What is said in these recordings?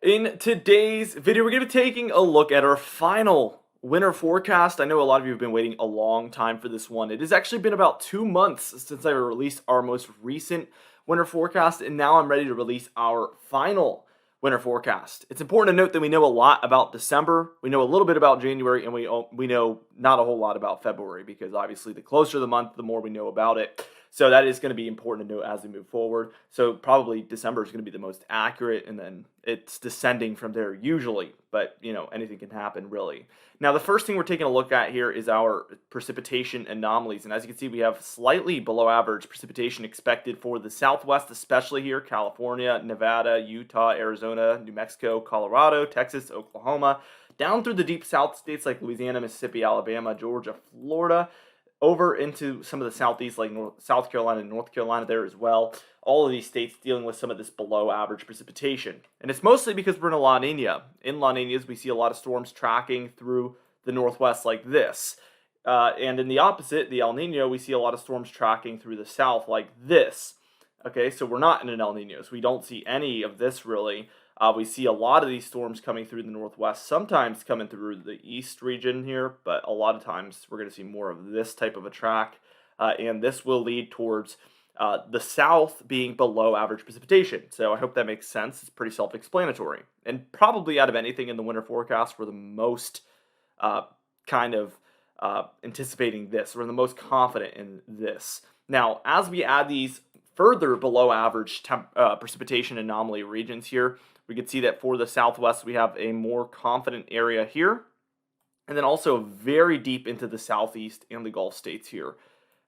In today's video, we're going to be taking a look at our final winter forecast. I know a lot of you have been waiting a long time for this one. It has actually been about 2 months since I released our most recent winter forecast, and now I'm ready to release our final winter forecast. It's important to note that we know a lot about December, we know a little bit about January, and we know not a whole lot about February, because obviously the closer the month, the more we know about it. So that is going to be important to note as we move forward. So probably December is going to be the most accurate, and then it's descending from there usually. But, anything can happen really. Now, the first thing we're taking a look at here is our precipitation anomalies. And as you can see, we have slightly below average precipitation expected for the Southwest, especially here, California, Nevada, Utah, Arizona, New Mexico, Colorado, Texas, Oklahoma, down through the deep South states like Louisiana, Mississippi, Alabama, Georgia, Florida, over into some of the southeast like South Carolina and North Carolina there as well. All of these states dealing with some of this below average precipitation. And it's mostly because we're in a La Nina. In La Ninas, we see a lot of storms tracking through the northwest like this. And in the opposite, the El Nino, we see a lot of storms tracking through the south like this. Okay, so we're not in an El Nino, so we don't see any of this really. We see a lot of these storms coming through the northwest, sometimes coming through the east region here, but a lot of times we're going to see more of this type of a track, and this will lead towards the south being below average precipitation. So I hope that makes sense. It's pretty self-explanatory. And probably out of anything in the winter forecast, we're the most anticipating this. We're the most confident in this. Now, as we add these further below average precipitation anomaly regions here, we can see that for the Southwest, we have a more confident area here, and then also very deep into the Southeast and the Gulf states here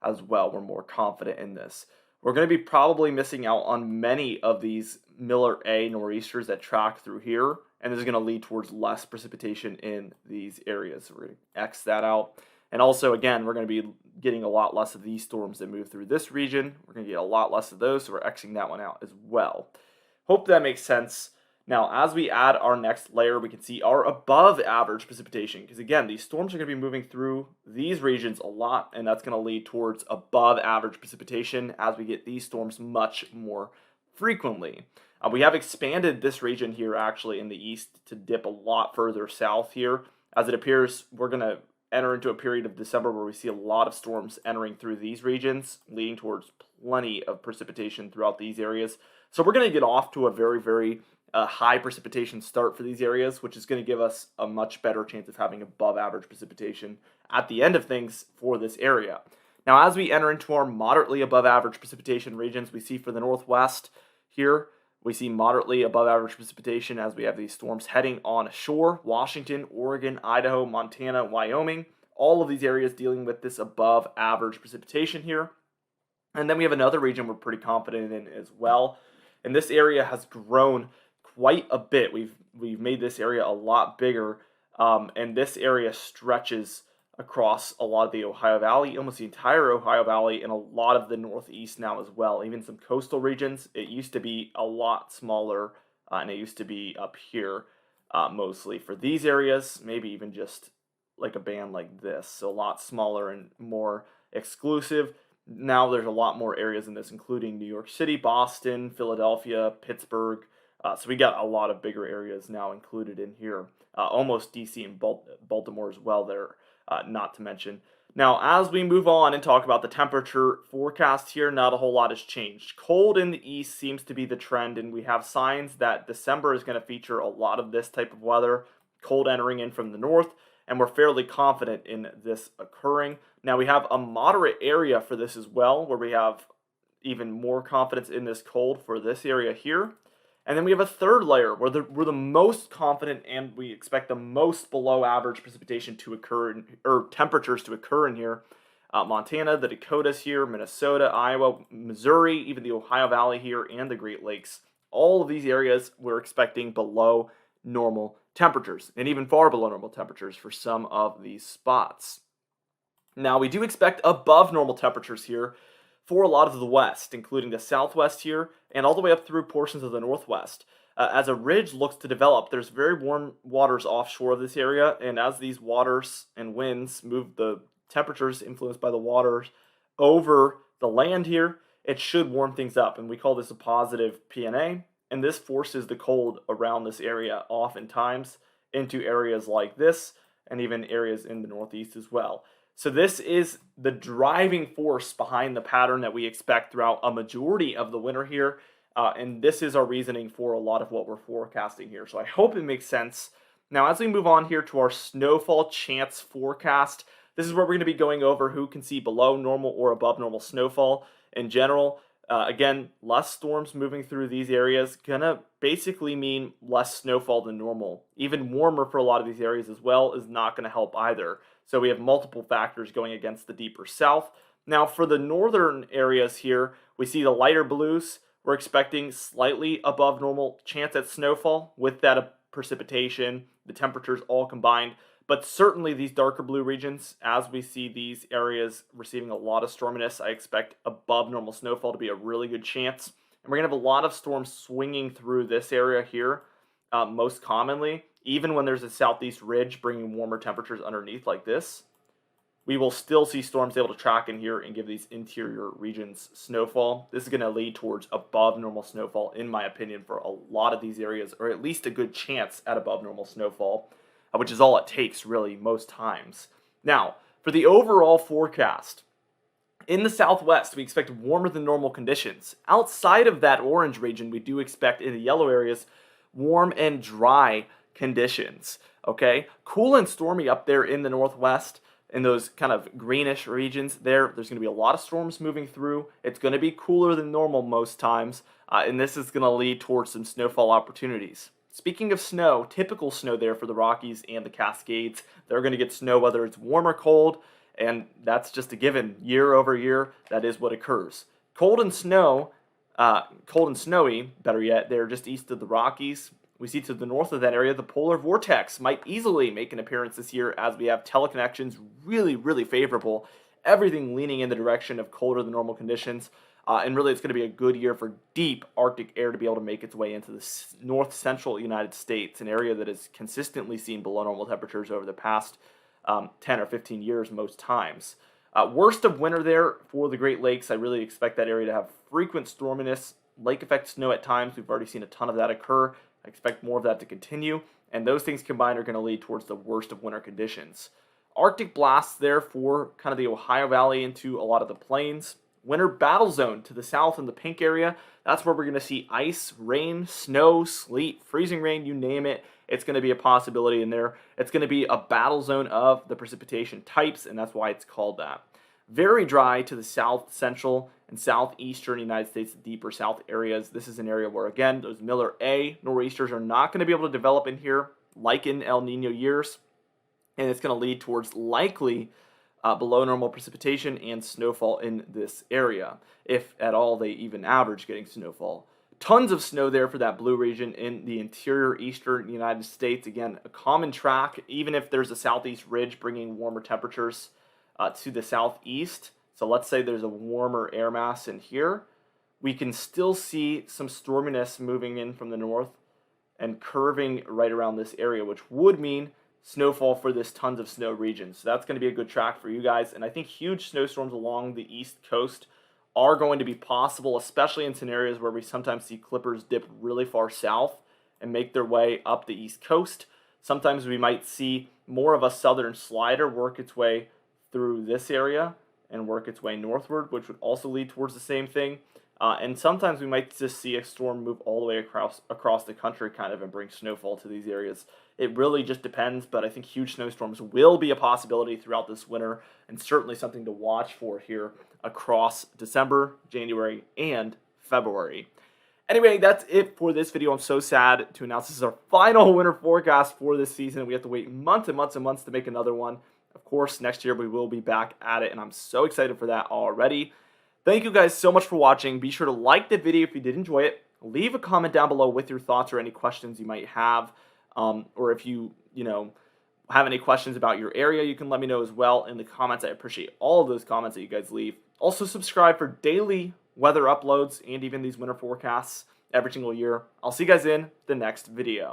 as well. We're more confident in this. We're going to be probably missing out on many of these Miller A nor'easters that track through here, and this is going to lead towards less precipitation in these areas. So we're going to X that out. And also, again, we're going to be getting a lot less of these storms that move through this region. We're going to get a lot less of those, so we're Xing that one out as well. Hope that makes sense. Now, as we add our next layer, we can see our above average precipitation, because again, these storms are going to be moving through these regions a lot, and that's going to lead towards above average precipitation as we get these storms much more frequently. We have expanded this region here actually in the east to dip a lot further south here. As it appears, we're going to enter into a period of December where we see a lot of storms entering through these regions, leading towards plenty of precipitation throughout these areas. So we're going to get off to a very, very high precipitation start for these areas, which is going to give us a much better chance of having above average precipitation at the end of things for this area. Now, as we enter into our moderately above average precipitation regions, we see for the northwest here, we see moderately above average precipitation as we have these storms heading on shore. Washington, Oregon, Idaho, Montana, Wyoming, all of these areas dealing with this above average precipitation here. And then we have another region we're pretty confident in as well. And this area has grown quite a bit. We've made this area a lot bigger, and this area stretches across a lot of the Ohio Valley, almost the entire Ohio Valley, and a lot of the Northeast now as well. Even some coastal regions. It used to be a lot smaller, and it used to be up here mostly for these areas, maybe even just like a band like this, so a lot smaller and more exclusive. Now there's a lot more areas in this, including New York City, Boston, Philadelphia, Pittsburgh. So we got a lot of bigger areas now included in here. Almost DC and Baltimore as well there, not to mention. Now, as we move on and talk about the temperature forecast here, not a whole lot has changed. Cold in the east seems to be the trend, and we have signs that December is going to feature a lot of this type of weather. Cold entering in from the north, and we're fairly confident in this occurring. Now, we have a moderate area for this as well, where we have even more confidence in this cold for this area here. And then we have a third layer where we're the most confident, and we expect the most below average precipitation to occur, or temperatures to occur in here. Montana, the Dakotas here, Minnesota, Iowa, Missouri, even the Ohio Valley here, and the Great Lakes. All of these areas we're expecting below normal temperatures, and even far below normal temperatures for some of these spots. Now, we do expect above normal temperatures here for a lot of the west, including the southwest here, and all the way up through portions of the northwest. As a ridge looks to develop, there's very warm waters offshore of this area, and as these waters and winds move the temperatures influenced by the waters over the land here, it should warm things up, and we call this a positive PNA. and this forces the cold around this area oftentimes into areas like this, and even areas in the northeast as well. So this is the driving force behind the pattern that we expect throughout a majority of the winter here. And this is our reasoning for a lot of what we're forecasting here. So I hope it makes sense. Now, as we move on here to our snowfall chance forecast, this is where we're going to be going over who can see below normal or above normal snowfall in general. Again, less storms moving through these areas gonna basically mean less snowfall than normal. Even warmer for a lot of these areas as well is not going to help either. So we have multiple factors going against the deeper south. Now for the northern areas here, we see the lighter blues. We're expecting slightly above normal chance at snowfall with that precipitation, the temperatures all combined. But certainly these darker blue regions, as we see these areas receiving a lot of storminess, I expect above normal snowfall to be a really good chance. And we're going to have a lot of storms swinging through this area here, most commonly. Even when there's a southeast ridge bringing warmer temperatures underneath like this, we will still see storms able to track in here and give these interior regions snowfall. This is going to lead towards above normal snowfall, in my opinion, for a lot of these areas, or at least a good chance at above normal snowfall, which is all it takes, really, most times. Now, for the overall forecast, in the southwest, we expect warmer than normal conditions. Outside of that orange region, we do expect, in the yellow areas, warm and dry conditions, okay? Cool and stormy up there in the northwest, in those kind of greenish regions there's going to be a lot of storms moving through. It's going to be cooler than normal most times, and this is going to lead towards some snowfall opportunities. Speaking of snow, typical snow there for the Rockies and the Cascades. They're going to get snow whether it's warm or cold, and that's just a given. Year over year, that is what occurs. Cold and snowy, better yet, they're just east of the Rockies. We see to the north of that area, the polar vortex might easily make an appearance this year as we have teleconnections really, really favorable. Everything leaning in the direction of colder than normal conditions. And really, it's going to be a good year for deep Arctic air to be able to make its way into the north central United States, an area that has consistently seen below normal temperatures over the past 10 or 15 years most times. Worst of winter there for the Great Lakes. I really expect that area to have frequent storminess, lake effect snow at times. We've already seen a ton of that occur. I expect more of that to continue, and those things combined are going to lead towards the worst of winter conditions. Arctic blasts there for kind of the Ohio Valley into a lot of the plains. Winter battle zone to the south in the pink area. That's where we're going to see ice, rain, snow, sleet, freezing rain, you name it. It's going to be a possibility in there. It's going to be a battle zone of the precipitation types, and that's why it's called that. Very dry to the south central and southeastern United States, the deeper south areas. This is an area where, again, those Miller A nor'easters are not going to be able to develop in here like in El Nino years, and it's going to lead towards likely below normal precipitation and snowfall in this area, if at all they even average getting snowfall. Tons of snow there for that blue region in the interior eastern United States. Again, a common track, even if there's a southeast ridge bringing warmer temperatures to the southeast. So let's say there's a warmer air mass in here. We can still see some storminess moving in from the north and curving right around this area, which would mean snowfall for this tons of snow region. So that's going to be a good track for you guys. And I think huge snowstorms along the east coast are going to be possible, especially in scenarios where we sometimes see clippers dip really far south and make their way up the east coast. Sometimes we might see more of a southern slider work its way through this area and work its way northward, which would also lead towards the same thing. And sometimes we might just see a storm move all the way across the country kind of and bring snowfall to these areas. It really just depends, but I think huge snowstorms will be a possibility throughout this winter and certainly something to watch for here across December, January, and February. Anyway, that's it for this video. I'm so sad to announce this is our final winter forecast for this season. We have to wait months and months and months to make another one. Of course, next year we will be back at it, and I'm so excited for that already. Thank you guys so much for watching. Be sure to like the video if you did enjoy it. Leave a comment down below with your thoughts or any questions you might have. Or if you have any questions about your area, you can let me know as well in the comments. I appreciate all of those comments that you guys leave. Also, subscribe for daily weather uploads and even these winter forecasts every single year. I'll see you guys in the next video.